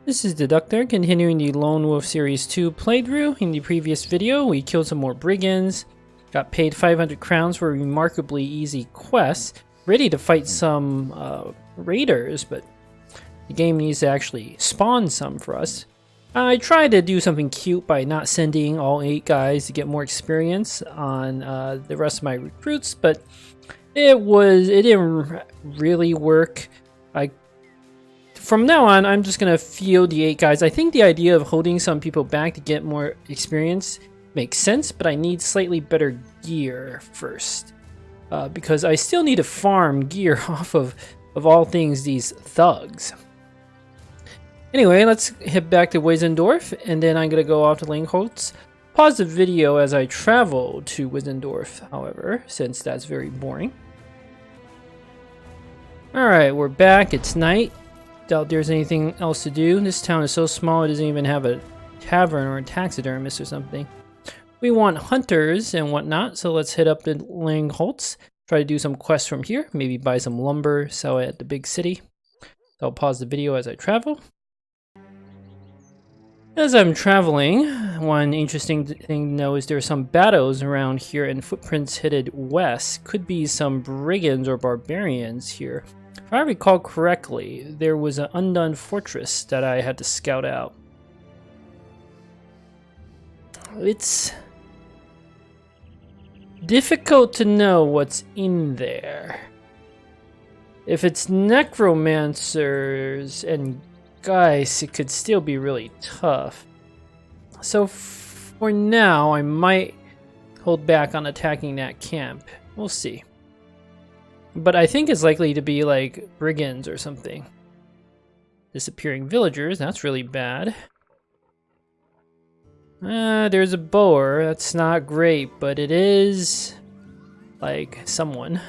This is Deductor, continuing the Lone Wolf Series 2 playthrough. In the previous video, we killed some more brigands, got paid 500 crowns for a remarkably easy quest, ready to fight some raiders, but the game needs to actually spawn some for us. I tried to do something cute by not sending all 8 guys to get more experience on the rest of my recruits, but it didn't really work. From now on, I'm just gonna field the 8 guys. I think the idea of holding some people back to get more experience makes sense, but I need slightly better gear first. Because I still need to farm gear off of all things, these thugs. Anyway, let's head back to Wesendorf, and then I'm gonna go off to Langholz. Pause the video as I travel to Wesendorf, however, since that's very boring. Alright, we're back. It's night. Doubt there's anything else to do. This town is so small it doesn't even have a tavern or a taxidermist or something. We want hunters and whatnot, so let's head up to Langholz. Try to do some quests from here. Maybe buy some lumber, sell it at the big city. I'll pause the video as I travel. As I'm traveling, one interesting thing to know is there are some battles around here and footprints headed west. Could be some brigands or barbarians here. If I recall correctly, there was an undone fortress that I had to scout out. It's difficult to know what's in there. If it's necromancers and guys, it could still be really tough. So for now, I might hold back on attacking that camp. We'll see. But I think it's likely to be like brigands or something. Disappearing villagers, that's really bad. There's a boar, that's not great, but it is like someone.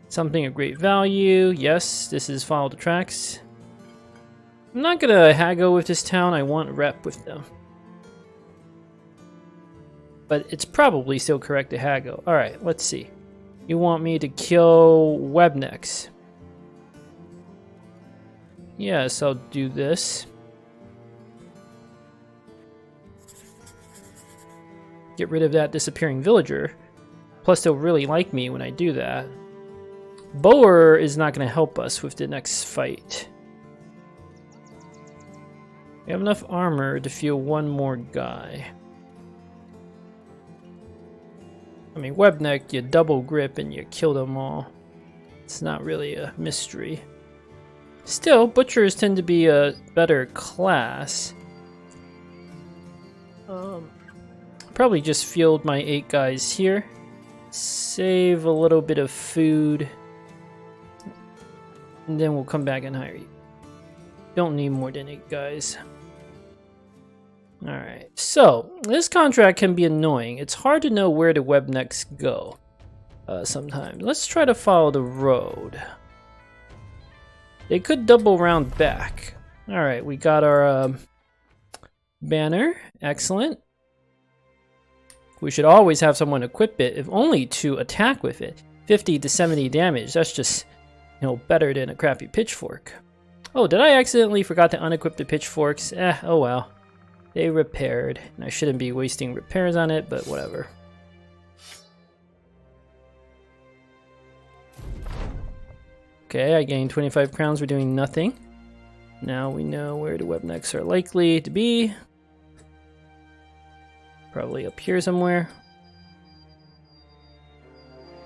Something of great value. Yes, this is follow the tracks. I'm not gonna haggle with this town, I want rep with them. But it's probably still correct to haggle. Alright, let's see. You want me to kill Webknechts? Yes, I'll do this. Get rid of that disappearing villager. Plus, they'll really like me when I do that. Boer is not going to help us with the next fight. We have enough armor to field one more guy. I mean, Webknecht, you double grip and you kill them all. It's not really a mystery. Still, butchers tend to be a better class. Probably just field my 8 guys here. Save a little bit of food. And then we'll come back and hire you. Don't need more than 8 guys. Alright, so this contract can be annoying. It's hard to know where the Webknechts go sometimes. Let's try to follow the road. They could double round back. Alright, we got our banner. Excellent. We should always have someone equip it, if only to attack with it. 50 to 70 damage. That's just, you know, better than a crappy pitchfork. Oh, did I accidentally forgot to unequip the pitchforks? Oh well. They repaired, and I shouldn't be wasting repairs on it, but whatever. Okay, I gained 25 crowns for doing nothing. Now we know where the Webknechts are likely to be. Probably up here somewhere.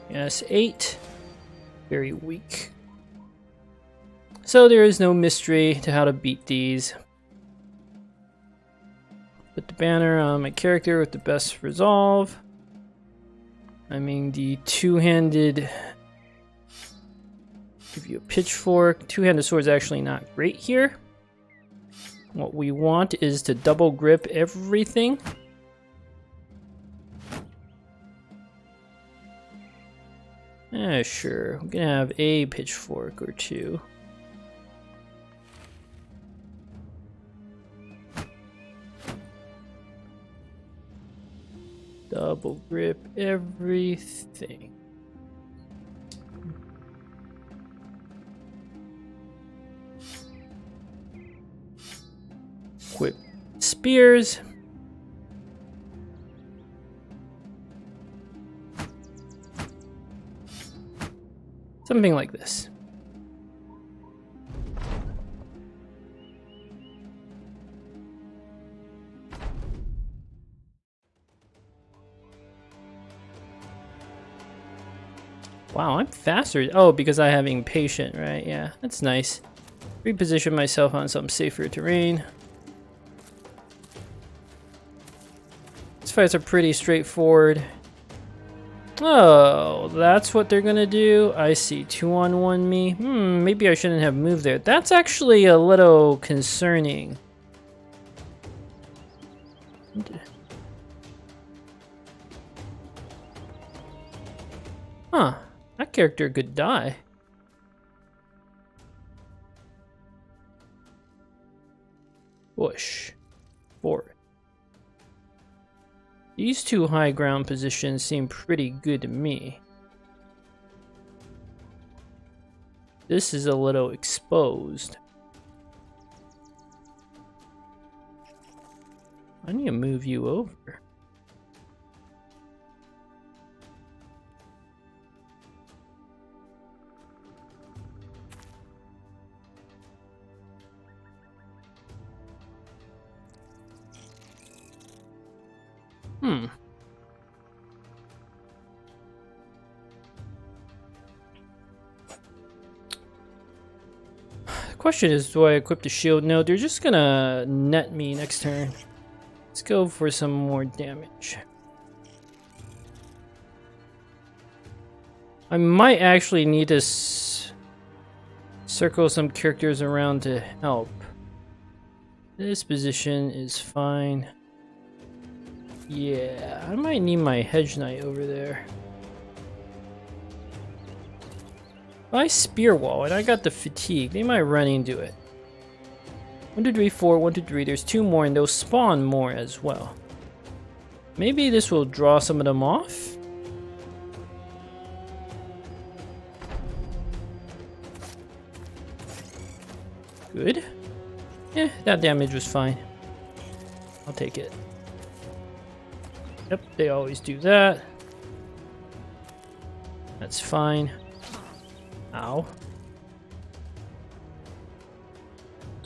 Yes, 8. Very weak. So there is no mystery to how to beat these. Put the banner on my character with the best resolve. I mean, the two-handed... Give you a pitchfork. Two-handed sword is actually not great here. What we want is to double grip everything. Sure. I'm gonna have a pitchfork or 2. Double grip everything. equip spears. Something like this. Wow, I'm faster. Oh, because I have impatient, right? Yeah, that's nice. Reposition myself on some safer terrain. These fights are pretty straightforward. Oh, that's what they're gonna do? I see. 2-on-1 me. Maybe I shouldn't have moved there. That's actually a little concerning. Huh. That character could die. Bush. Forward. These two high ground positions seem pretty good to me. This is a little exposed. I need to move you over. The question is, do I equip the shield? No, they're just gonna net me next turn. Let's go for some more damage. I might actually need to circle some characters around to help. This position is fine. Yeah, I might need my hedge knight over there. If I spear wall and I got the fatigue, they might run into it. 1, 2, 3, 4, 1, 2, 3. There's 2 more and they'll spawn more as well. Maybe this will draw some of them off. Good. Yeah, that damage was fine. I'll take it. Yep, they always do that. That's fine. Ow.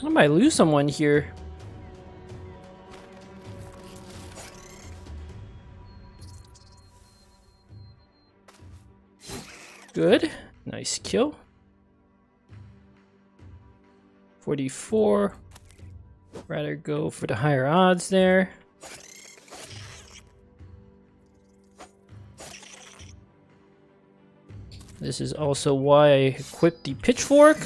I might lose someone here. Good. Nice kill. 44. Rather go for the higher odds there. This is also why I equipped the pitchfork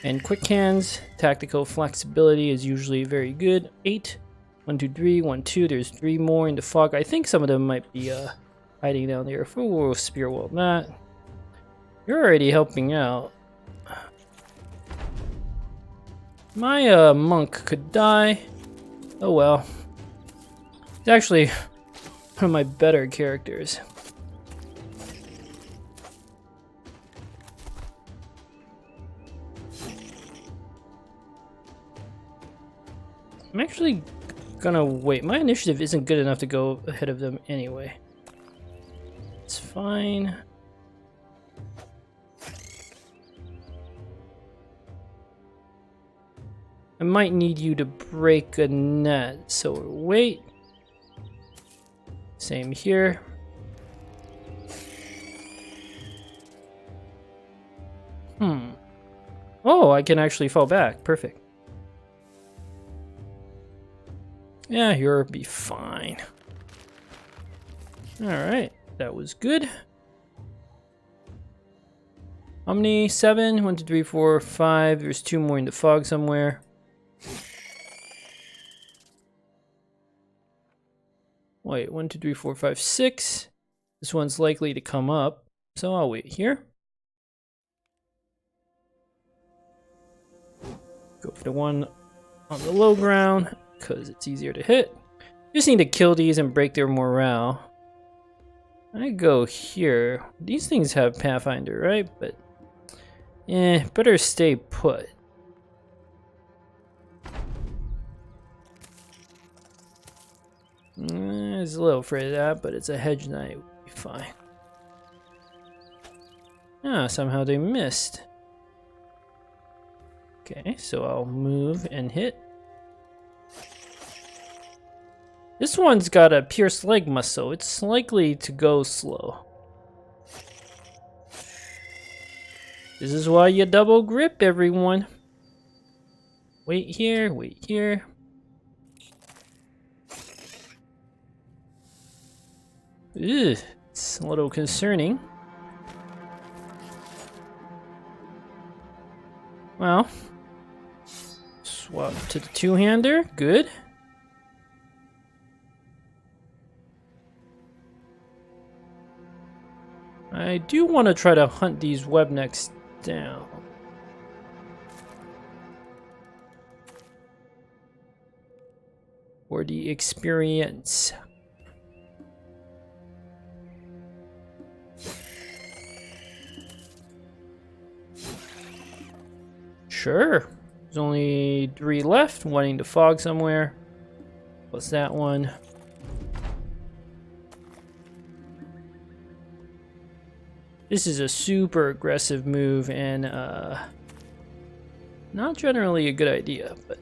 and quick hands. Tactical flexibility is usually very good. 8. 1, 2, 3. 1, 2. There's 3 more in the fog. I think some of them might be hiding down there. We'll spear wall that. You're already helping out. My monk could die. Oh well. He's actually one of my better characters. I'm actually gonna wait. My initiative isn't good enough to go ahead of them anyway. It's fine. I might need you to break a net, so wait. Same here. Oh, I can actually fall back. Perfect. Yeah, you'll be fine. Alright, that was good. How many? 7? 1, 2, 3, 4, 5. There's 2 more in the fog somewhere. Wait, 1, 2, 3, 4, 5, 6. This one's likely to come up, so I'll wait here. Go for the one on the low ground, because it's easier to hit. Just need to kill these and break their morale. I go here. These things have Pathfinder, right? But, better stay put. I was a little afraid of that, but it's a hedge knight. We'll be fine. Ah, somehow they missed. Okay, so I'll move and hit. This one's got a pierced leg muscle. It's likely to go slow. This is why you double grip, everyone. Wait here, wait here. Ugh, it's a little concerning. Well, swap to the two-hander. Good. I do want to try to hunt these Webknechts down. For the experience. Sure. There's only 3 left, wanting to fog somewhere. What's that one? This is a super aggressive move and not generally a good idea, but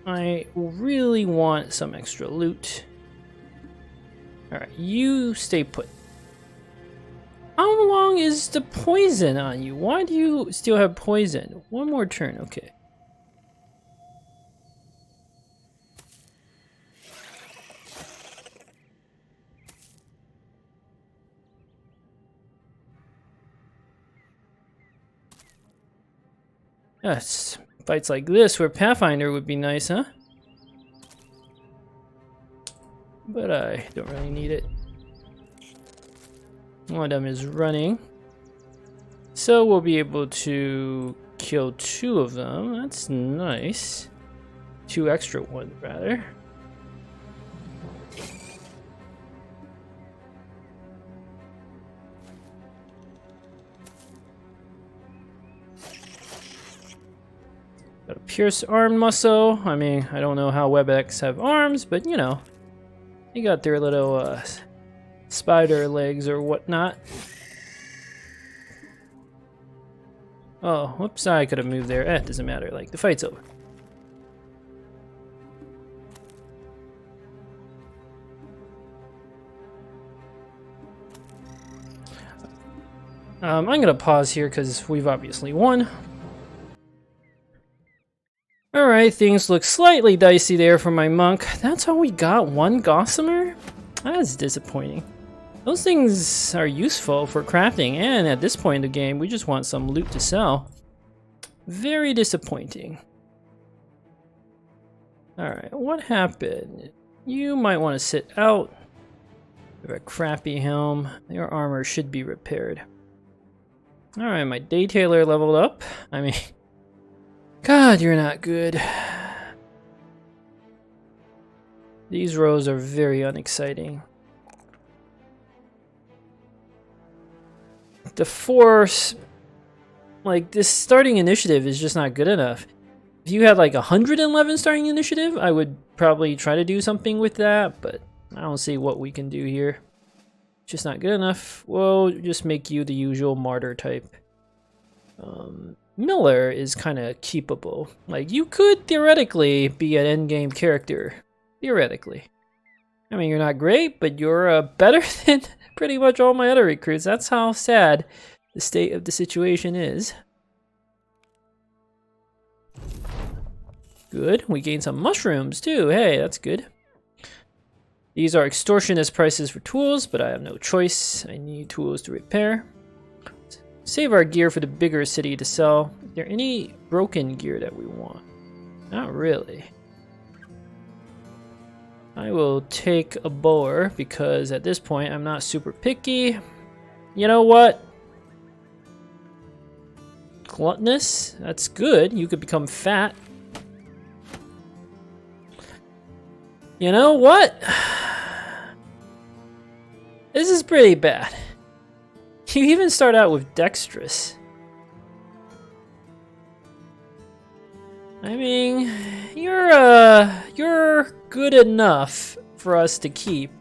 I really want some extra loot. Alright, you stay put. How long is the poison on you? Why do you still have poison? One more turn, okay. Yes, fights like this where Pathfinder would be nice, huh? But I don't really need it. One of them is running. So we'll be able to kill 2 of them. That's nice. 2 extra ones, rather. Got a pierce arm muscle. I mean, I don't know how Webknechts have arms, but you know, they got their little spider legs or whatnot. Oh, whoops, I could have moved there. Eh, doesn't matter, like, the fight's over. I'm gonna pause here because we've obviously won. Alright, things look slightly dicey there for my monk. That's all we got? 1 gossamer? That's disappointing. Those things are useful for crafting, and at this point in the game, we just want some loot to sell. Very disappointing. Alright, what happened? You might want to sit out. You have a crappy helm. Your armor should be repaired. Alright, my Daytailer leveled up. I mean, God, you're not good. These rows are very unexciting. The force, like, this starting initiative is just not good enough. If you had like 111 starting initiative, I would probably try to do something with that, but I don't see what we can do here. Just not good enough. We'll just make you the usual martyr type. Miller is kind of keepable. Like, you could theoretically be an endgame character. Theoretically. I mean, you're not great, but you're better than pretty much all my other recruits. That's how sad the state of the situation is. Good. We gained some mushrooms, too. Hey, that's good. These are extortionist prices for tools, but I have no choice. I need tools to repair. Save our gear for the bigger city to sell. Is there any broken gear that we want? Not really. I will take a boar because at this point I'm not super picky. You know what? Gluttonous? That's good. You could become fat. You know what? This is pretty bad. You even start out with dexterous. I mean, you're good enough for us to keep.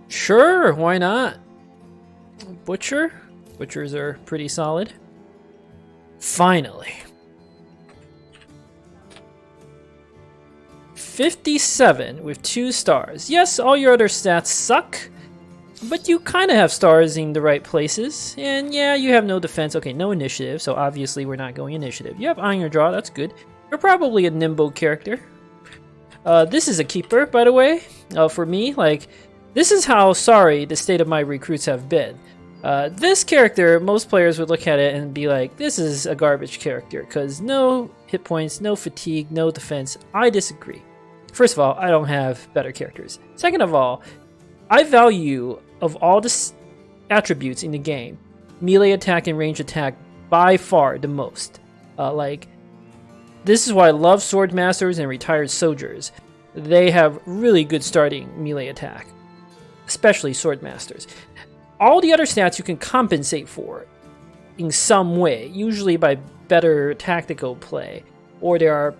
Sure, why not? Butcher? Butchers are pretty solid. Finally. 57 with 2 stars. Yes, all your other stats suck, but you kind of have stars in the right places. And yeah, you have no defense. Okay, no initiative, so obviously we're not going initiative. You have Iron Draw, that's good. You're probably a nimble character. This is a keeper, by the way, for me. Like, this is how sorry the state of my recruits have been. This character, most players would look at it and be like, this is a garbage character, because no hit points, no fatigue, no defense. I disagree. First of all, I don't have better characters. Second of all, I value, of all the attributes in the game, melee attack and range attack by far the most. This is why I love Sword Masters and Retired Soldiers. They have really good starting melee attack, especially Sword Masters. All the other stats you can compensate for in some way, usually by better tactical play, or there are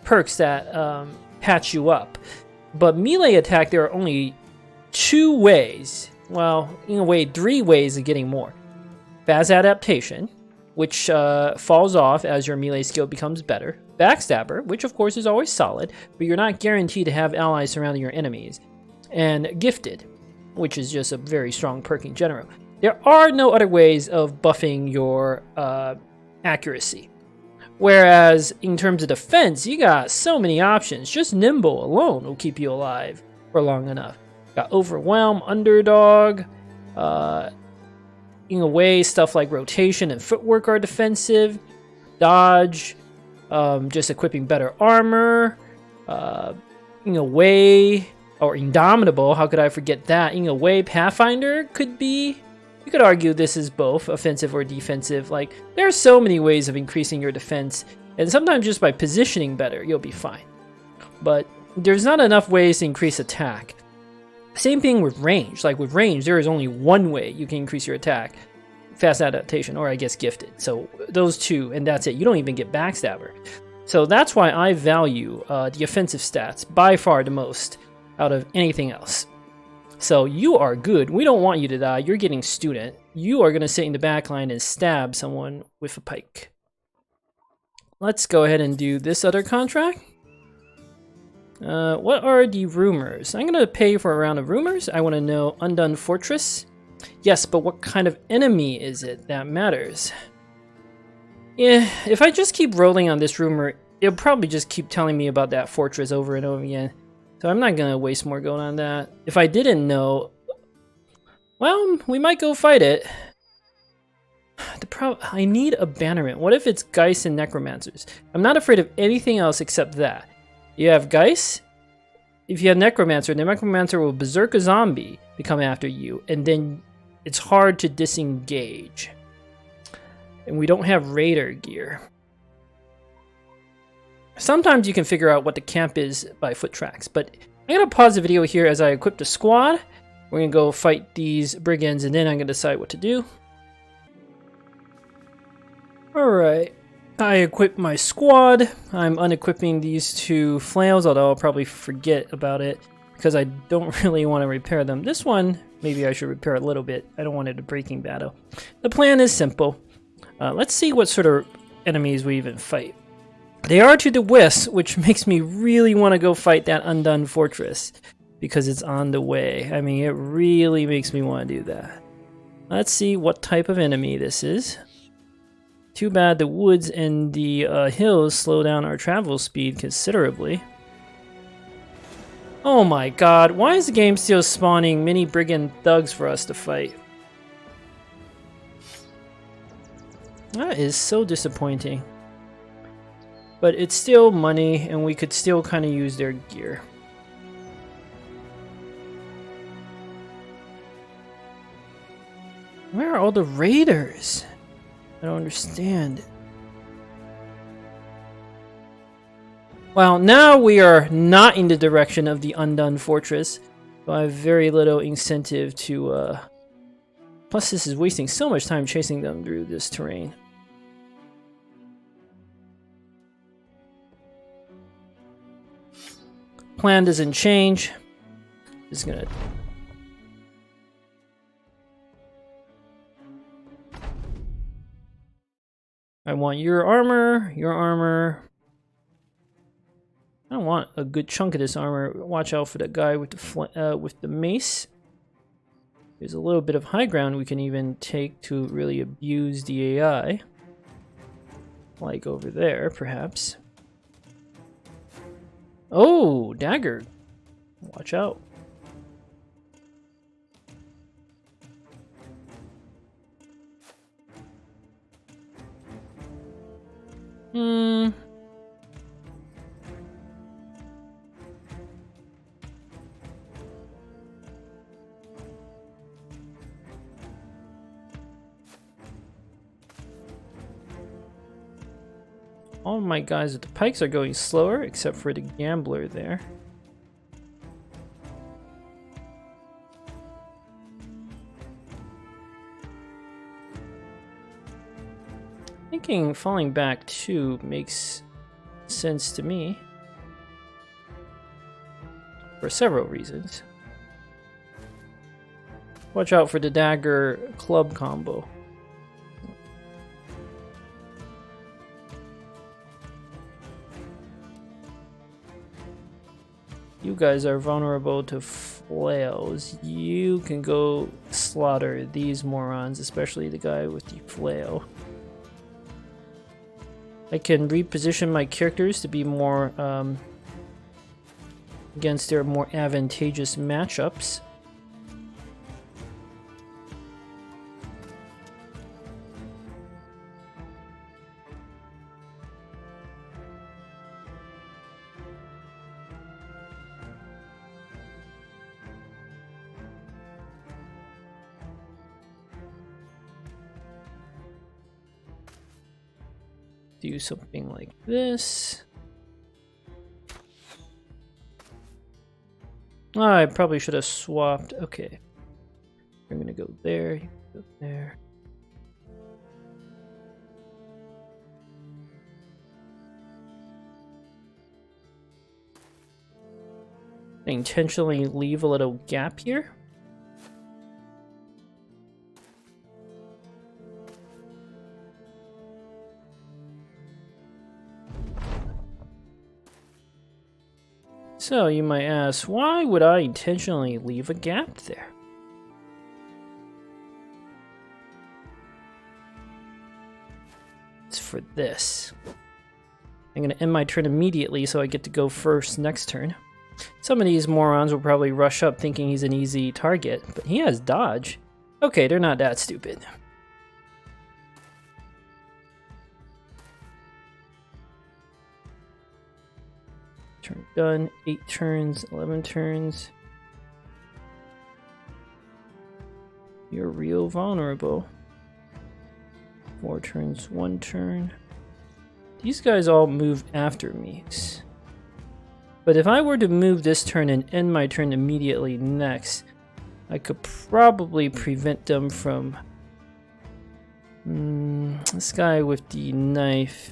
perks that patch you up. But melee attack, there are only 2 ways, well, in a way 3 ways of getting more. Fast adaptation, which falls off as your melee skill becomes better. Backstabber, which of course is always solid, but you're not guaranteed to have allies surrounding your enemies. And gifted, which is just a very strong perk in general. There are no other ways of buffing your accuracy. Whereas in terms of defense, you got so many options. Just nimble alone will keep you alive for long enough. Got overwhelm, underdog. In a way, stuff like rotation and footwork are defensive. Dodge, just equipping better armor. In a way, or indomitable, how could I forget that? In a way, Pathfinder could be. You could argue this is both offensive or defensive. Like, there are so many ways of increasing your defense, and sometimes just by positioning better, you'll be fine. But there's not enough ways to increase attack. Same thing with range. Like with range, there is only one way you can increase your attack. Fast adaptation, or I guess gifted. So those 2, and that's it. You don't even get backstabber. So that's why I value the offensive stats by far the most out of anything else. So you are good. We don't want you to die. You're getting student. You are going to sit in the back line and stab someone with a pike. Let's go ahead and do this other contract. What are the rumors? I'm going to pay for a round of rumors. I want to know Undone Fortress. Yes, but what kind of enemy is it? That matters. Yeah, if I just keep rolling on this rumor, it'll probably just keep telling me about that fortress over and over again. So I'm not going to waste more gold on that. If I didn't know, well, we might go fight it. I need a bannerment. What if it's Geist and Necromancers? I'm not afraid of anything else except that. You have Geist. If you have Necromancer, the Necromancer will berserk a zombie to come after you, and then it's hard to disengage. And we don't have Raider gear. Sometimes you can figure out what the camp is by foot tracks, but I'm going to pause the video here as I equip the squad. We're going to go fight these brigands, and then I'm going to decide what to do. Alright, I equipped my squad. I'm unequipping these 2 flails, although I'll probably forget about it because I don't really want to repair them. This one, maybe I should repair a little bit. I don't want it a breaking battle. The plan is simple. Let's see what sort of enemies we even fight. They are to the west, which makes me really want to go fight that Undone Fortress because it's on the way. I mean, it really makes me want to do that. Let's see what type of enemy this is. Too bad the woods and the hills slow down our travel speed considerably. Oh my god, why is the game still spawning mini brigand thugs for us to fight? That is so disappointing. But it's still money, and we could still kind of use their gear. Where are all the raiders? I don't understand. Well, now we are not in the direction of the Undone Fortress. So I have very little incentive to... Plus, this is wasting so much time chasing them through this terrain. plan doesn't change. Just gonna... I want your armor, your armor. I don't want a good chunk of this armor. Watch out for that guy with the mace. There's a little bit of high ground we can even take to really abuse the AI. Like over there, perhaps. Oh, dagger. Watch out. All my guys with the pikes are going slower, except for the gambler there. Thinking falling back 2 makes sense to me. For several reasons. Watch out for the dagger club combo. You guys are vulnerable to flails. You can go slaughter these morons, especially the guy with the flail. I can reposition my characters to be more against their more advantageous matchups. Do something like this. Oh, I probably should have swapped. Okay. I'm gonna go there, go there. I intentionally leave a little gap here. So you might ask, why would I intentionally leave a gap there? It's for this. I'm going to end my turn immediately so I get to go first next turn. Some of these morons will probably rush up thinking he's an easy target, but he has dodge. Okay, they're not that stupid. Turn done. 8 turns, 11 turns. You're real vulnerable. 4 turns, 1 turn. These guys all move after me. But if I were to move this turn and end my turn immediately next, I could probably prevent them from... this guy with the knife.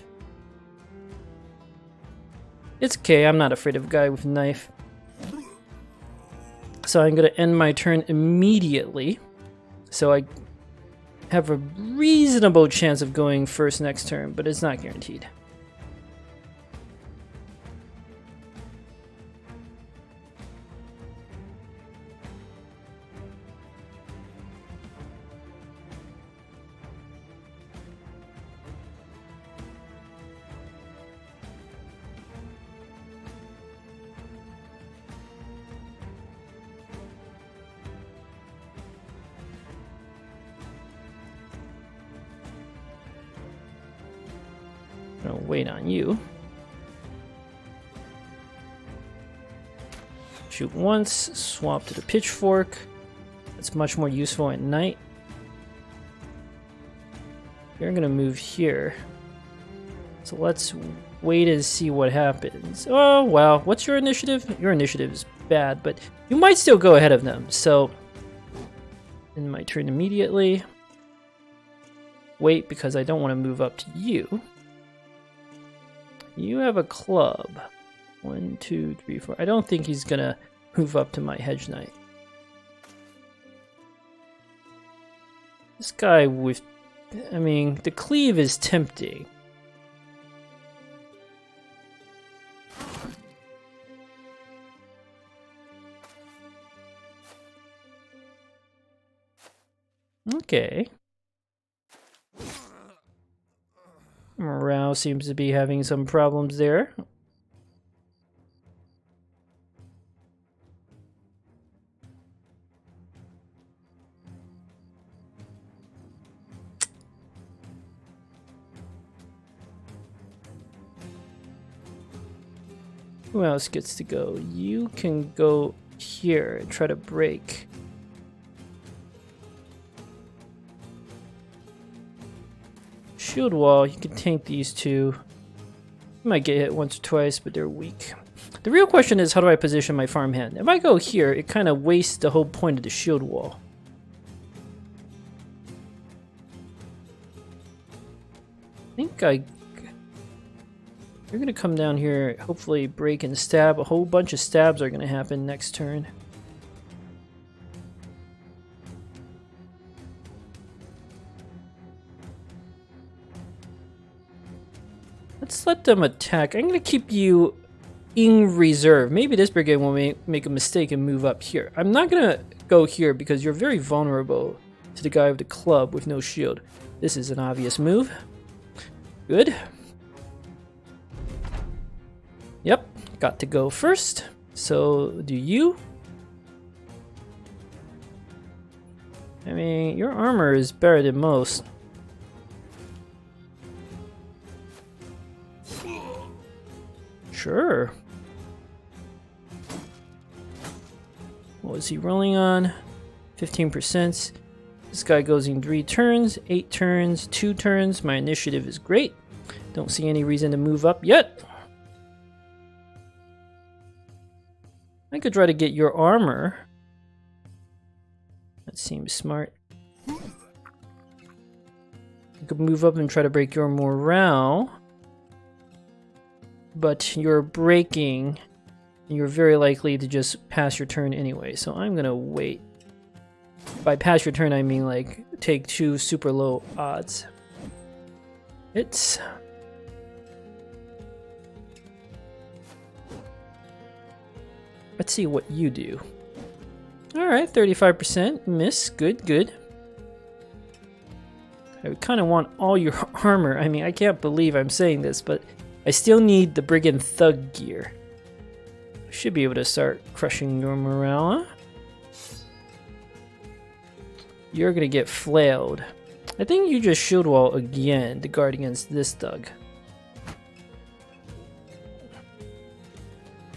It's okay, I'm not afraid of a guy with a knife. So I'm going to end my turn immediately. So I have a reasonable chance of going first next turn, but it's not guaranteed. I'll wait on you. Shoot once, swap to the pitchfork. It's much more useful at night. You're gonna move here. So let's wait and see what happens. Oh, wow. What's your initiative? Your initiative is bad, but you might still go ahead of them. So, end my turn immediately. Wait, because I don't want to move up to you. You have a club. 1, 2, 3, 4. I don't think he's gonna move up to my hedge knight. This guy with, I mean, the cleave is tempting. Okay. Morale seems to be having some problems there. Who else gets to go? You can go here and try to break. Shield wall, you can tank these two. You might get hit once or twice, but they're weak. The real question is, how do I position my farmhand? If I go here, it kind of wastes the whole point of the shield wall. I think they're gonna come down here, hopefully break and stab. A whole bunch of stabs are gonna happen next turn. Let's let them attack. I'm gonna keep you in reserve. Maybe this brigade will make a mistake and move up here. I'm not gonna go here because you're very vulnerable to the guy with the club with no shield. This is an obvious move. Good. Yep, got to go first. So do you. I mean, your armor is better than most. Sure. What was he rolling on? 15%. This guy goes in 3 turns, 8 turns, 2 turns. My initiative is great. Don't see any reason to move up yet. I could try to get your armor. That seems smart. I could move up and try to break your morale. But you're breaking, you're very likely to just pass your turn anyway, so I'm gonna wait. By pass your turn, I mean like take 2 super low odds. Let's see what you do. Alright, 35%, miss, good, good. I kind of want all your armor. I mean, I can't believe I'm saying this, but I still need the Brigand Thug gear. I should be able to start crushing your morale. Huh? You're gonna get flailed. I think you just shield wall again to guard against this Thug.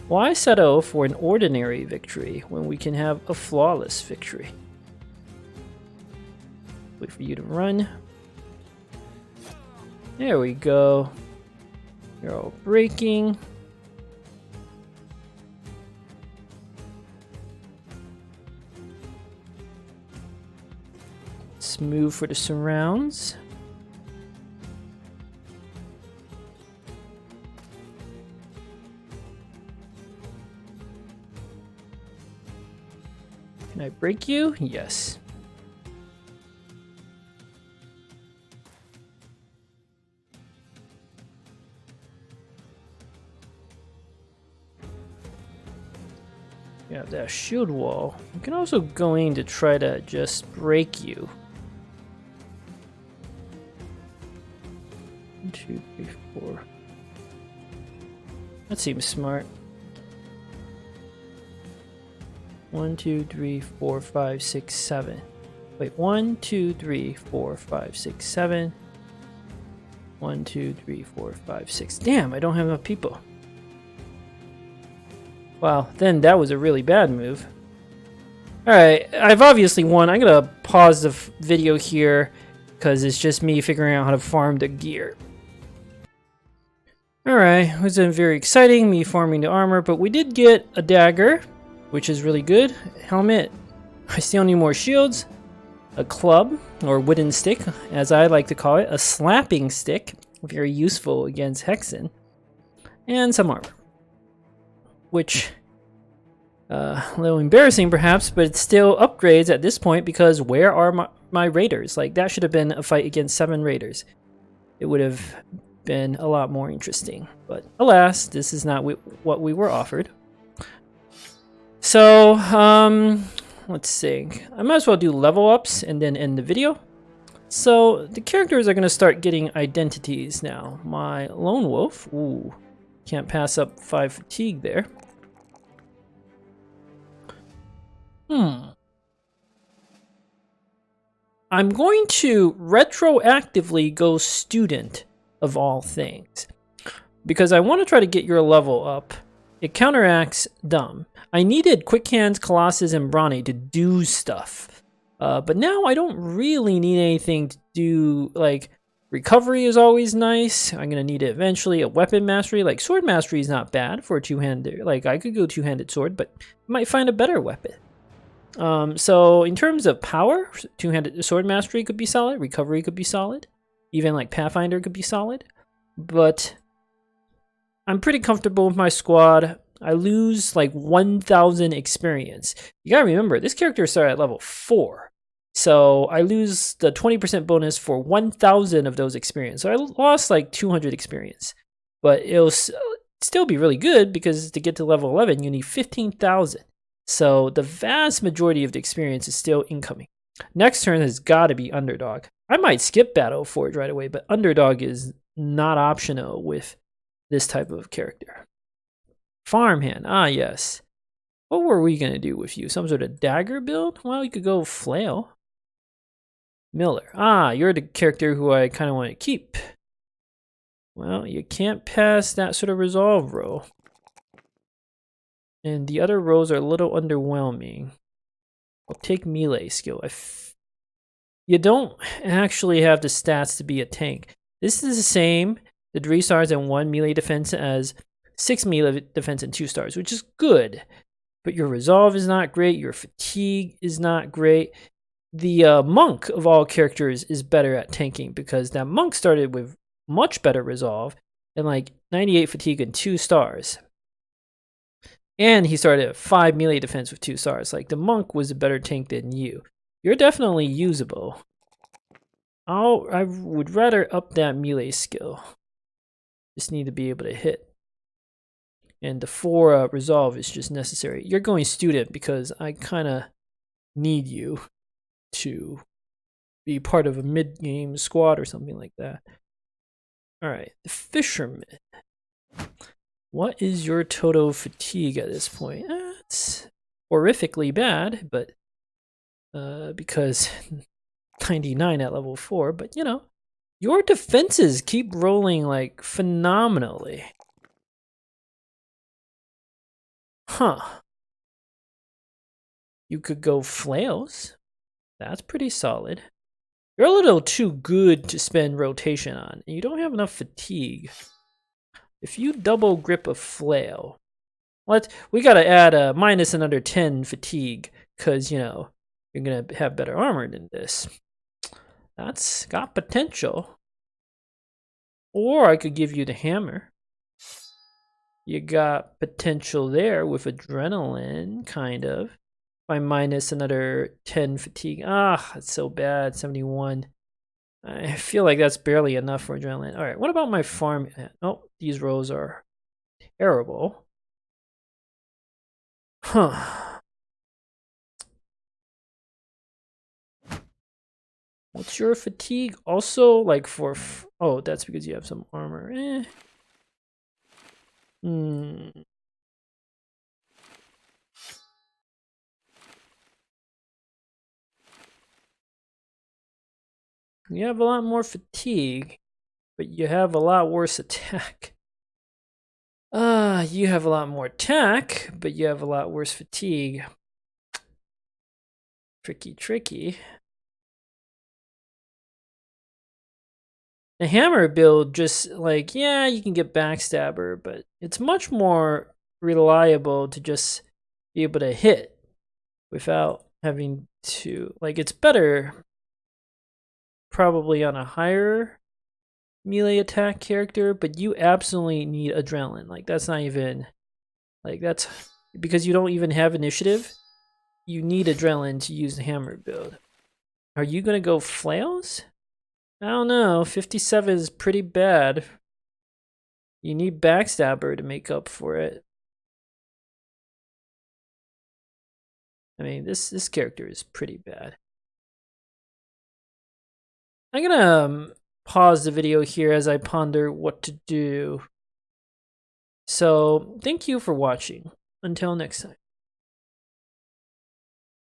Why settle for an ordinary victory when we can have a flawless victory? Wait for you to run. There we go. You're all breaking. Let's move for the surrounds. Can I break you? Yes. You have that shield wall. You can also go in to try to just break you. 1, 2, 3, 4. That seems smart. 1, 2, 3, 4, 5, 6, 7. Wait, 1, 2, 3, 4, 5, 6, 7. 1, 2, 3, 4, 5, 6. Damn, I don't have enough people. Wow, then that was a really bad move. Alright, I've obviously won. I'm gonna pause the video here because it's just me figuring out how to farm the gear. Alright, it wasn't very exciting, me farming the armor, but we did get a dagger, which is really good. Helmet. I still need more shields. A club, or wooden stick, as I like to call it. A slapping stick. Very useful against Hexen. And some armor. which a little embarrassing perhaps, but it's still upgrades at this point because where are my raiders? Like, that should have been a fight against 7 raiders. It would have been a lot more interesting, but alas, this is not what we were offered. So, let's see. I might as well do level ups and then end the video. So, the characters are going to start getting identities now. My lone wolf, ooh, can't pass up 5 fatigue there. I'm going to retroactively go student of all things because I want to try to get your level up. It counteracts dumb. I needed Quick Hands, Colossus, and Brawny to do stuff, but now I don't really need anything to do. Like, recovery is always nice. I'm gonna need it eventually. A weapon mastery, like sword mastery, is not bad for a two-handed. Like, I could go two-handed sword, but I might find a better weapon. So in terms of power, two-handed sword mastery could be solid, recovery could be solid, even like Pathfinder could be solid, but I'm pretty comfortable with my squad. I lose like 1,000 experience. You gotta remember, this character started at level 4, so I lose the 20% bonus for 1,000 of those experience. So I lost like 200 experience, but it'll still be really good because to get to level 11, you need 15,000. So the vast majority of the experience is still incoming. Next turn has got to be Underdog. I might skip Battle Forge right away, but Underdog is not optional with this type of character. Farmhand, ah yes. What were we going to do with you? Some sort of dagger build? Well, you could go Flail. Miller, ah, you're the character who I kind of want to keep. Well, you can't pass that sort of resolve roll. And the other rows are a little underwhelming. I'll take melee skill. You don't actually have the stats to be a tank. This is the same, the 3 stars and 1 melee defense as 6 melee defense and 2 stars, which is good. But your resolve is not great, your fatigue is not great. The monk of all characters is better at tanking because that monk started with much better resolve and like 98 fatigue and 2 stars. And he started at 5 melee defense with 2 stars. Like, the monk was a better tank than you. You're definitely usable. I would rather up that melee skill. Just need to be able to hit. And the 4 resolve is just necessary. You're going student because I kind of need you to be part of a mid-game squad or something like that. Alright, the fisherman. What is your total fatigue at this point? It's horrifically bad, but because 99 at level 4, but you know, your defenses keep rolling like phenomenally. Huh. You could go flails. That's pretty solid. You're a little too good to spend rotation on. You don't have enough fatigue. If you double grip a flail, we gotta add a minus another 10 fatigue, because, you know, you're gonna have better armor than this. That's got potential. Or I could give you the hammer. You got potential there with adrenaline, kind of. By minus another 10 fatigue. Ah, that's so bad, 71. I feel like that's barely enough for adrenaline. All right, what about my farm? Oh, these rows are terrible. Huh. What's your fatigue? Also, like for... oh, that's because you have some armor. You have a lot more fatigue, but you have a lot worse attack. You have a lot more attack, but you have a lot worse fatigue. Tricky. The hammer build, just like, yeah, you can get backstabber, but it's much more reliable to just be able to hit without having to, like, it's better probably on a higher melee attack character, but you absolutely need adrenaline. Like, that's not even Like, that's because you don't even have initiative. You need adrenaline to use the hammer build. Are you gonna go flails? I don't know. 57 is pretty bad. You need backstabber to make up for it. I mean, this character is pretty bad. I'm gonna pause the video here as I ponder what to do. So, thank you for watching. Until next time.